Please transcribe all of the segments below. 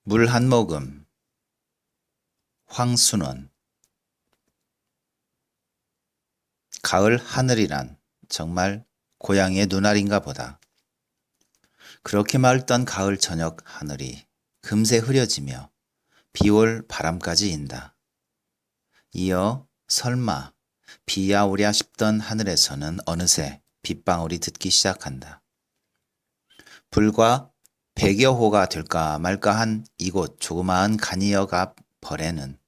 물 한 모금, 황순원. 가을 하늘이란 정말 고양이의 눈알인가 보다. 그렇게 맑던 가을 저녁 하늘이 금세 흐려지며 비올 바람까지 인다. 이어 설마 비야 오랴 싶던 하늘에서는 어느새 빗방울이 듣기 시작한다. 불과 100여 호가 될까 말까 한 이곳 조그마한 간이역 앞 벌에는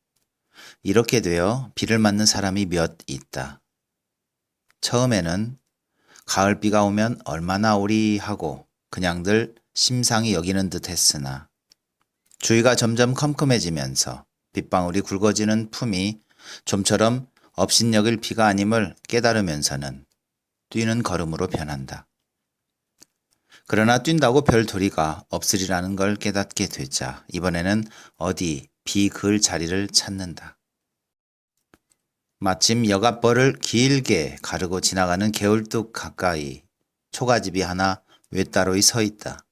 이렇게 되어 비를 맞는 사람이 몇 있다. 처음에는 가을비가 오면 얼마나 오리 하고 그냥들 심상히 여기는 듯 했으나 주위가 점점 컴컴해지면서 빗방울이 굵어지는 품이 좀처럼 업신여길 비가 아님을 깨달으면서는 뛰는 걸음으로 변한다. 그러나 뛴다고 별 도리가 없으리라는 걸 깨닫게 되자 이번에는 어디 비 그을 자리를 찾는다. 마침 역 앞벌을 길게 가르고 지나가는 개울뚝 가까이 초가집이 하나 외따로이 서 있다.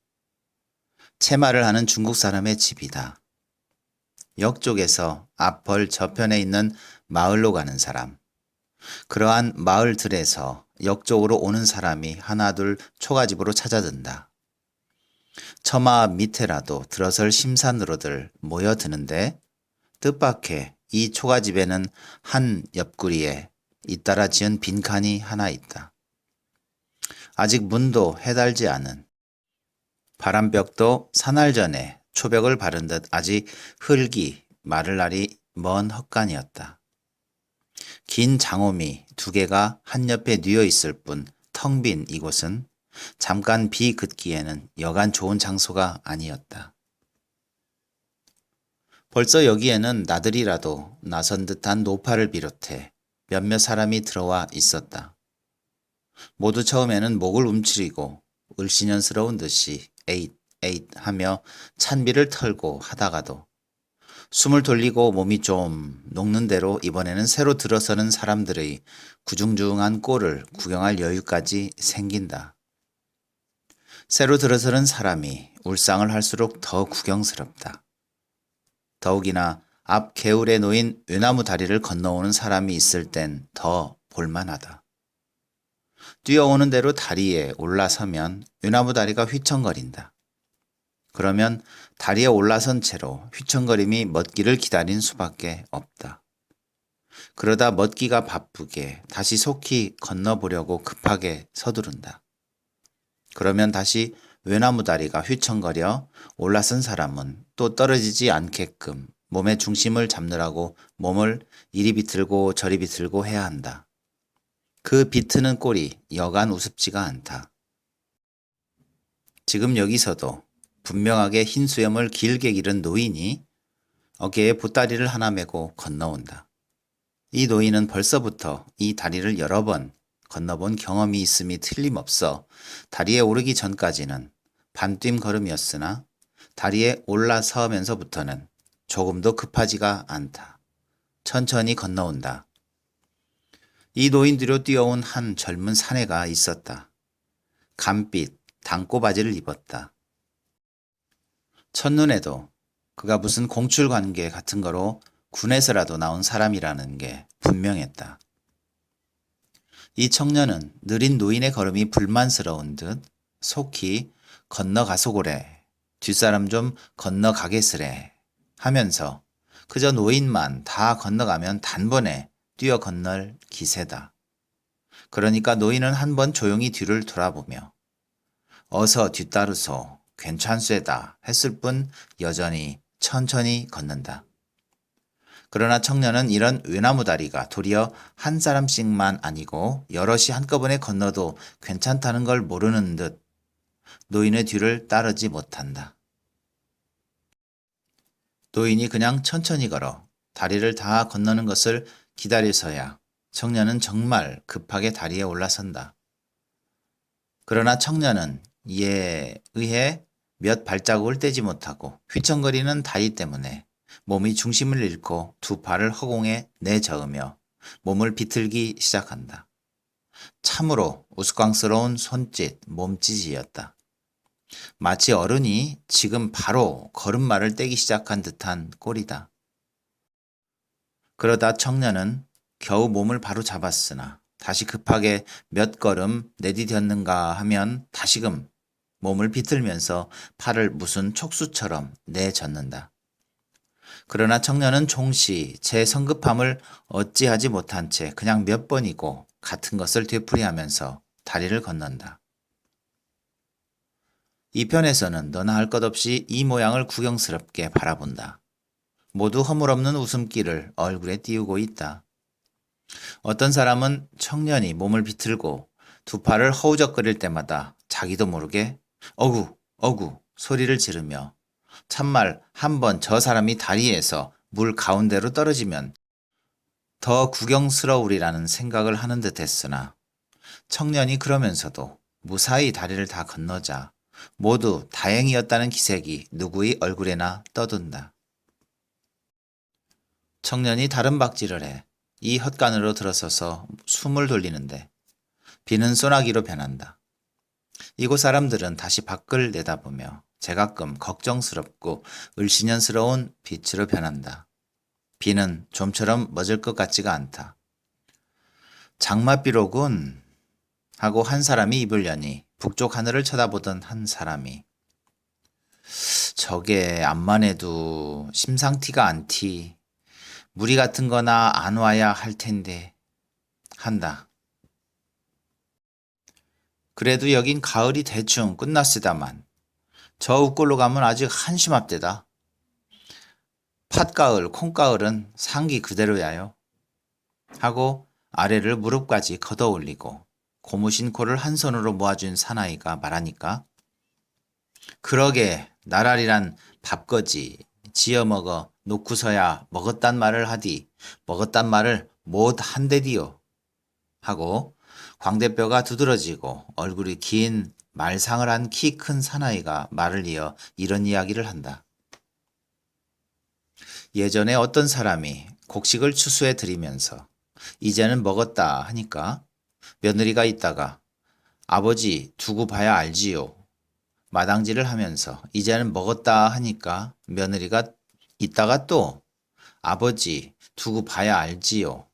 채말을 하는 중국 사람의 집이다. 역 쪽에서 앞벌 저편에 있는 마을로 가는 사람, 그러한 마을들에서 역 쪽으로 오는 사람이 하나둘 초가집으로 찾아든다. 처마 밑에라도 들어설 심산으로들 모여드는데 뜻밖의 이 초가집에는 한 옆구리에 잇따라 지은 빈칸이 하나 있다. 아직 문도 해달지 않은, 바람벽도 사날 전에 초벽을 바른 듯 아직 흙이 마를 날이 먼 헛간이었다. 긴 장호미 2개가 한 옆에 뉘어 있을 뿐 텅 빈 이곳은 잠깐 비 긋기에는 여간 좋은 장소가 아니었다. 벌써 여기에는 나들이라도 나선 듯한 노파를 비롯해 몇몇 사람이 들어와 있었다. 모두 처음에는 목을 움츠리고 을씨년스러운 듯이 에잇 에잇 하며 찬비를 털고 하다가도 숨을 돌리고 몸이 좀 녹는 대로 이번에는 새로 들어서는 사람들의 구중중한 꼴을 구경할 여유까지 생긴다. 새로 들어서는 사람이 울상을 할수록 더 구경스럽다. 더욱이나 앞 개울에 놓인 외나무 다리를 건너오는 사람이 있을 땐 더 볼만하다. 뛰어오는 대로 다리에 올라서면 외나무 다리가 휘청거린다. 그러면 다리에 올라선 채로 휘청거림이 멎기를 기다린 수밖에 없다. 그러다 멎기가 바쁘게 다시 속히 건너보려고 급하게 서두른다. 그러면 다시 외나무 다리가 휘청거려 올라선 사람은 또 떨어지지 않게끔 몸의 중심을 잡느라고 몸을 이리 비틀고 저리 비틀고 해야 한다. 그 비트는 꼴이 여간 우습지가 않다. 지금 여기서도 분명하게 흰 수염을 길게 기른 노인이 어깨에 보따리를 하나 메고 건너온다. 이 노인은 벌써부터 이 다리를 여러 번 건너본 경험이 있음이 틀림없어 다리에 오르기 전까지는 반뜀 걸음이었으나 다리에 올라서면서부터는 조금도 급하지가 않다. 천천히 건너온다. 이 노인 뒤로 뛰어온 한 젊은 사내가 있었다. 감빛 당꼬바지를 입었다. 첫눈에도 그가 무슨 공출관계 같은 거로 군에서라도 나온 사람이라는 게 분명했다. 이 청년은 느린 노인의 걸음이 불만스러운 듯 속히 건너가소고래, 뒷사람 좀 건너가겠으래 하면서 그저 노인만 다 건너가면 단번에 뛰어 건널 기세다. 그러니까 노인은 한번 조용히 뒤를 돌아보며 어서 뒤따르소, 괜찮쇠다 했을 뿐 여전히 천천히 걷는다. 그러나 청년은 이런 외나무 다리가 도리어 한 사람씩만 아니고 여럿이 한꺼번에 건너도 괜찮다는 걸 모르는 듯 노인의 뒤를 따르지 못한다. 노인이 그냥 천천히 걸어 다리를 다 건너는 것을 기다려서야 청년은 정말 급하게 다리에 올라선다. 그러나 청년은 이에 의해 몇 발자국을 떼지 못하고 휘청거리는 다리 때문에 몸이 중심을 잃고 두 팔을 허공에 내저으며 몸을 비틀기 시작한다. 참으로 우스꽝스러운 손짓, 몸짓이었다. 마치 어른이 지금 바로 걸음마를 떼기 시작한 듯한 꼴이다. 그러다 청년은 겨우 몸을 바로 잡았으나 다시 급하게 몇 걸음 내디뎠는가 하면 다시금 몸을 비틀면서 팔을 무슨 촉수처럼 내젓는다. 그러나 청년은 종시 제 성급함을 어찌하지 못한 채 그냥 몇 번이고 같은 것을 되풀이하면서 다리를 건넌다. 이 편에서는 너나 할 것 없이 이 모양을 구경스럽게 바라본다. 모두 허물없는 웃음기를 얼굴에 띄우고 있다. 어떤 사람은 청년이 몸을 비틀고 두 팔을 허우적거릴 때마다 자기도 모르게 어구 어구 소리를 지르며 참말 한번 저 사람이 다리에서 물 가운데로 떨어지면 더 구경스러우리라는 생각을 하는 듯 했으나 청년이 그러면서도 무사히 다리를 다 건너자 모두 다행이었다는 기색이 누구의 얼굴에나 떠돈다. 청년이 다른 박질을 해 이 헛간으로 들어서서 숨을 돌리는데 비는 소나기로 변한다. 이곳 사람들은 다시 밖을 내다보며 제가끔 걱정스럽고 을씨년스러운 빛으로 변한다. 비는 좀처럼 멎을 것 같지가 않다. 장맛비로군 하고 한 사람이 입을 여니 북쪽 하늘을 쳐다보던 한 사람이 저게 암만 해도 심상티가 않디. 무리 같은 거나 안 와야 할 텐데 한다. 그래도 여긴 가을이 대충 끝났으다만 저 웃골로 가면 아직 한심 앞대다. 팥가을, 콩가을은 상기 그대로야요. 하고 아래를 무릎까지 걷어 올리고 고무신 코를 한 손으로 모아준 사나이가 말하니까 그러게 나랄이란 밥거지 지어먹어 놓고서야 먹었단 말을 하디 먹었단 말을 못 한대디요. 하고 광대뼈가 두드러지고 얼굴이 긴 말상을 한 키 큰 사나이가 말을 이어 이런 이야기를 한다. 예전에 어떤 사람이 곡식을 추수해 드리면서 이제는 먹었다 하니까 며느리가 있다가 아버지 두고 봐야 알지요. 마당질을 하면서 이제는 먹었다 하니까 며느리가 있다가 또 아버지 두고 봐야 알지요.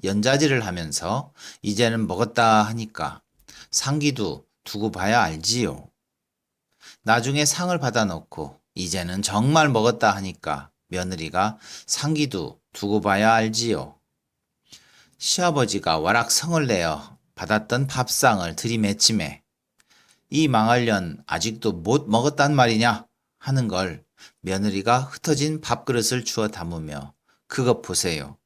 연자질을 하면서 이제는 먹었다 하니까 상기도 두고 봐야 알지요. 나중에 상을 받아놓고 이제는 정말 먹었다 하니까 며느리가 상기도 두고 봐야 알지요. 시아버지가 와락 성을 내어 받았던 밥상을 들이맺힘에 이 망할년 아직도 못 먹었단 말이냐 하는 걸 며느리가 흩어진 밥그릇을 주워 담으며 그것 보세요.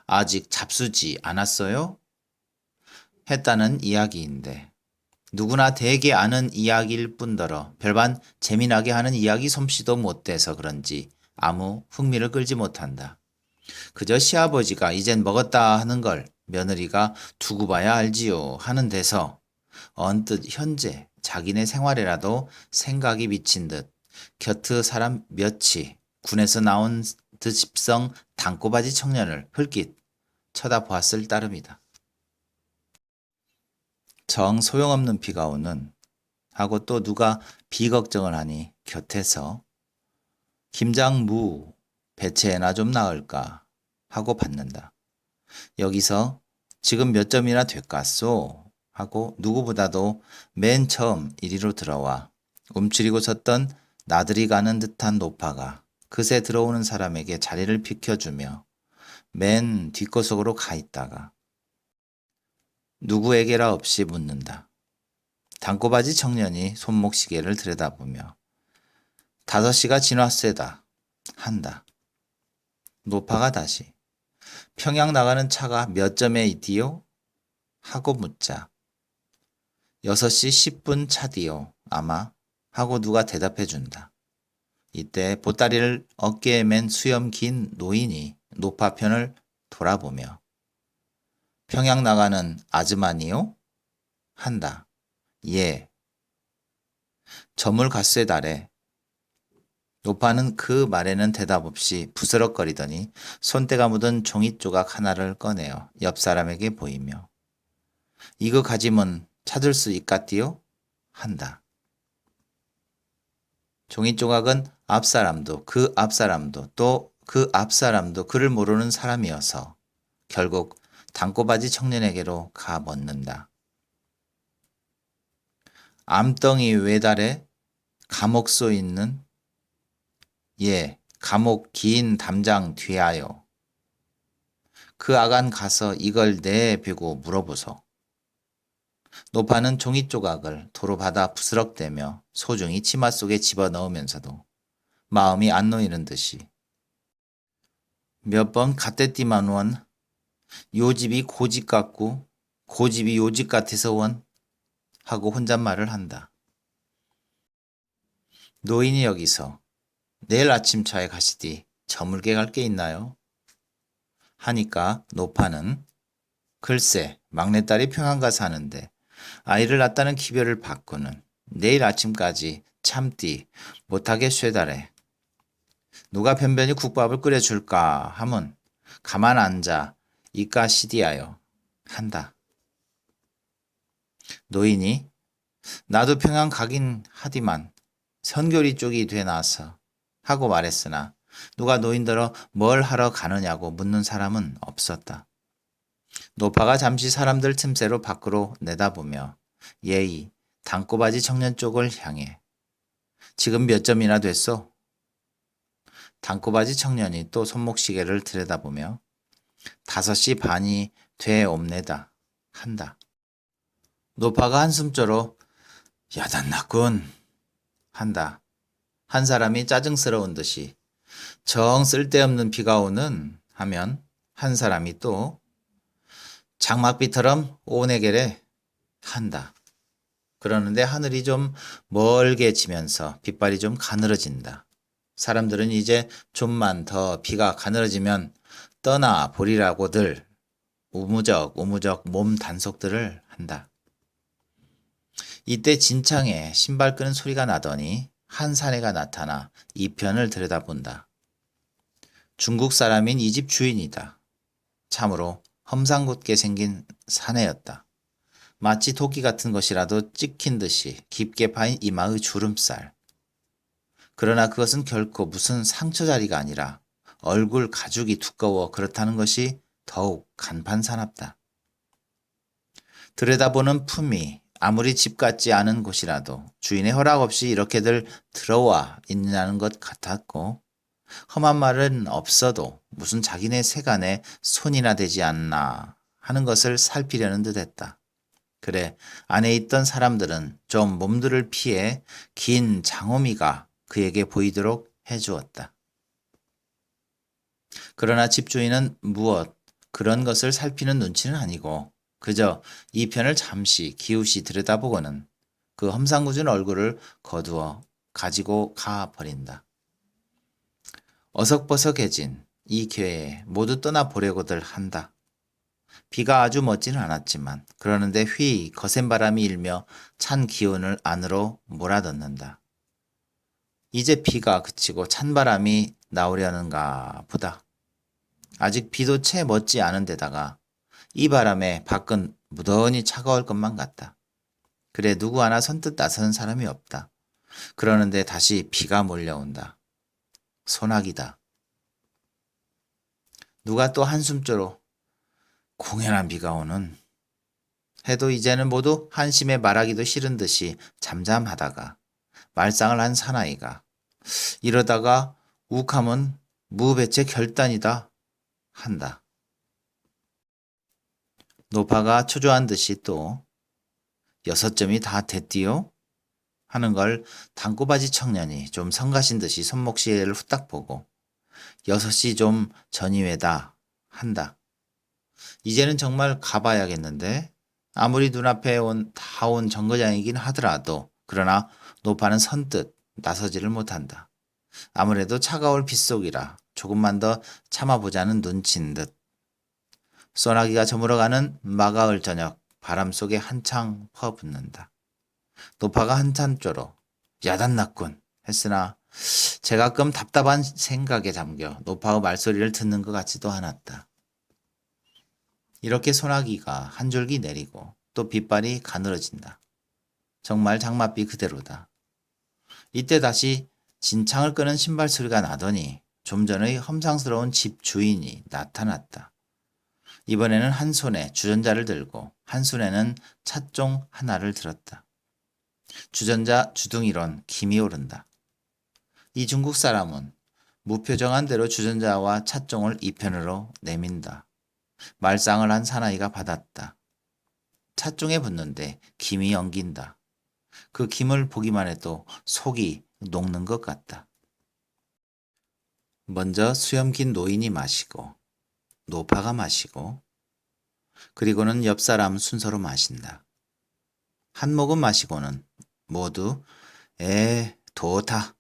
아직 잡수지 않았어요? 했다는 이야기인데 누구나 대개 아는 이야기일 뿐더러 별반 재미나게 하는 이야기 솜씨도 못돼서 그런지 아무 흥미를 끌지 못한다. 그저 시아버지가 이젠 먹었다 하는 걸 며느리가 두고 봐야 알지요 하는 데서 언뜻 현재 자기네 생활에라도 생각이 미친 듯 곁의 사람 몇이 군에서 나온 듯 싶성 단꼬바지 청년을 흘낏 쳐다보았을 따름이다. 정 소용없는 비가 오는 하고 또 누가 비 걱정을 하니 곁에서 김장무 배채나 좀 나을까 하고 받는다. 여기서 지금 몇 점이나 될까소 하고 누구보다도 맨 처음 이리로 들어와 움츠리고 섰던 나들이 가는 듯한 노파가 그새 들어오는 사람에게 자리를 비켜주며 맨 뒷구석으로 가 있다가 누구에게라 없이 묻는다. 단꼬바지 청년이 손목시계를 들여다보며 5시가 지났세다 한다. 노파가 다시 평양 나가는 차가 몇 점에 있디요? 하고 묻자 6시 10분 차디요 아마 하고 누가 대답해 준다. 이때 보따리를 어깨에 맨 수염 긴 노인이 노파 편을 돌아보며 평양 나가는 아즈마니요? 한다. 예. 점을 갔쇠달에 노파는 그 말에는 대답 없이 부스럭거리더니 손때가 묻은 종이 조각 하나를 꺼내어 옆 사람에게 보이며 이거 가지면 찾을 수 있겠디요? 한다. 종이 조각은 앞사람도 그 앞사람도 또 그 앞사람도 그를 모르는 사람이어서 결국 단꼬바지 청년에게로 가 멎는다. 암덩이 외달에 감옥 쏘 있는 감옥 긴 담장 뒤하여 그 아간 가서 이걸 내비고 물어보소. 노파는 종이 조각을 도로 받아 부스럭대며 소중히 치마 속에 집어넣으면서도 마음이 안 놓이는 듯이 몇 번 갓대띠만 원, 요 집이 고집 같고 고집이 요 집 같아서 원 하고 혼잣말을 한다. 노인이 여기서 내일 아침차에 가시디 저물게 갈 게 있나요? 하니까 노파는 글쎄 막내딸이 평안가 사는데 아이를 낳았다는 기별을 받고는 내일 아침까지 참디 못하게 쇠달래. 누가 변변히 국밥을 끓여줄까 하면 가만 앉아 이까 시디하여 한다. 노인이 나도 평양 가긴 하디만 선교리 쪽이 되나서 하고 말했으나 누가 노인들어 뭘 하러 가느냐고 묻는 사람은 없었다. 노파가 잠시 사람들 틈새로 밖으로 내다보며 예의 단꼬바지 청년 쪽을 향해 지금 몇 점이나 됐소? 단꼬바지 청년이 또 손목시계를 들여다보며 5시 반이 되옵네다 한다. 노파가 한숨조로 야단났군 한다. 한 사람이 짜증스러운 듯이 정 쓸데없는 비가 오는 하면 한 사람이 또 장막비처럼 오네게래 한다. 그러는데 하늘이 좀 멀게 지면서 빛발이 좀 가늘어진다. 사람들은 이제 좀만 더 비가 가늘어지면 떠나 보리라고들 우무적 몸 단속들을 한다. 이때 진창에 신발 끄는 소리가 나더니 한 사내가 나타나 이편을 들여다본다. 중국 사람인 이 집 주인이다. 참으로 험상궂게 생긴 사내였다. 마치 도끼 같은 것이라도 찍힌 듯이 깊게 파인 이마의 주름살. 그러나 그것은 결코 무슨 상처자리가 아니라 얼굴 가죽이 두꺼워 그렇다는 것이 더욱 간판사납다. 들여다보는 품이 아무리 집 같지 않은 곳이라도 주인의 허락 없이 이렇게들 들어와 있느냐는 것 같았고 험한 말은 없어도 무슨 자기네 세간에 손이나 되지 않나 하는 것을 살피려는 듯했다. 그래 안에 있던 사람들은 좀 몸들을 피해 긴 장호미가 그에게 보이도록 해주었다. 그러나 집주인은 무엇 그런 것을 살피는 눈치는 아니고 그저 이 편을 잠시 기웃이 들여다보고는 그 험상궂은 얼굴을 거두어 가지고 가버린다. 어석버석해진 이 기회에 모두 떠나보려고들 한다. 비가 아주 멋지는 않았지만 그러는데 휘 거센 바람이 일며 찬 기운을 안으로 몰아넣는다. 이제 비가 그치고 찬바람이 나오려는가 보다. 아직 비도 채 멎지 않은 데다가 이 바람에 밖은 무더니 차가울 것만 같다. 그래 누구 하나 선뜻 나서는 사람이 없다. 그러는데 다시 비가 몰려온다. 소나기다. 누가 또 한숨조로 공연한 비가 오는 해도 이제는 모두 한심에 말하기도 싫은 듯이 잠잠하다가 말상을 한 사나이가 이러다가 욱하면 무배체 결단이다 한다. 노파가 초조한 듯이 또 6점이 다 됐디요? 하는 걸 단꼬바지 청년이 좀 성가신 듯이 손목시계를 후딱 보고 6시 좀 전이외다 한다. 이제는 정말 가봐야겠는데 아무리 눈앞에 다 온 정거장이긴 하더라도 그러나 노파는 선뜻 나서지를 못한다. 아무래도 차가울 빗속이라 조금만 더 참아보자는 눈치인 듯. 소나기가 저물어가는 마가을 저녁 바람 속에 한창 퍼붓는다. 노파가 한참조로 야단났군 했으나 제가끔 답답한 생각에 잠겨 노파의 말소리를 듣는 것 같지도 않았다. 이렇게 소나기가 한 줄기 내리고 또 빗발이 가늘어진다. 정말 장맛비 그대로다. 이때 다시 진창을 끄는 신발 소리가 나더니 좀 전의 험상스러운 집 주인이 나타났다. 이번에는 한 손에 주전자를 들고 한 손에는 찻종 하나를 들었다. 주전자 주둥이론 김이 오른다. 이 중국 사람은 무표정한 대로 주전자와 찻종을 이편으로 내민다. 말상을 한 사나이가 받았다. 찻종에 붓는데 김이 연긴다. 그 김을 보기만 해도 속이 녹는 것 같다. 먼저 수염 긴 노인이 마시고 노파가 마시고 그리고는 옆 사람 순서로 마신다. 한 모금 마시고는 모두 좋다.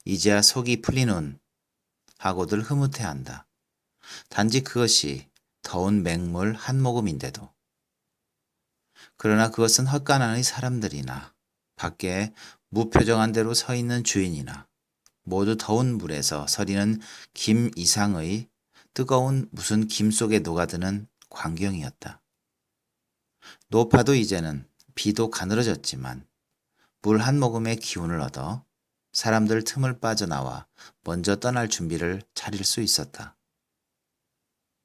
이제야 속이 풀리는 하고들 흐뭇해한다. 단지 그것이 더운 맹물 한 모금인데도. 그러나 그것은 헛간안의 사람들이나 밖에 무표정한 대로 서 있는 주인이나 모두 더운 물에서 서리는 김 이상의 뜨거운 무슨 김 속에 녹아드는 광경이었다. 노파도 이제는 비도 가늘어졌지만 물 한 모금의 기운을 얻어 사람들 틈을 빠져나와 먼저 떠날 준비를 차릴 수 있었다.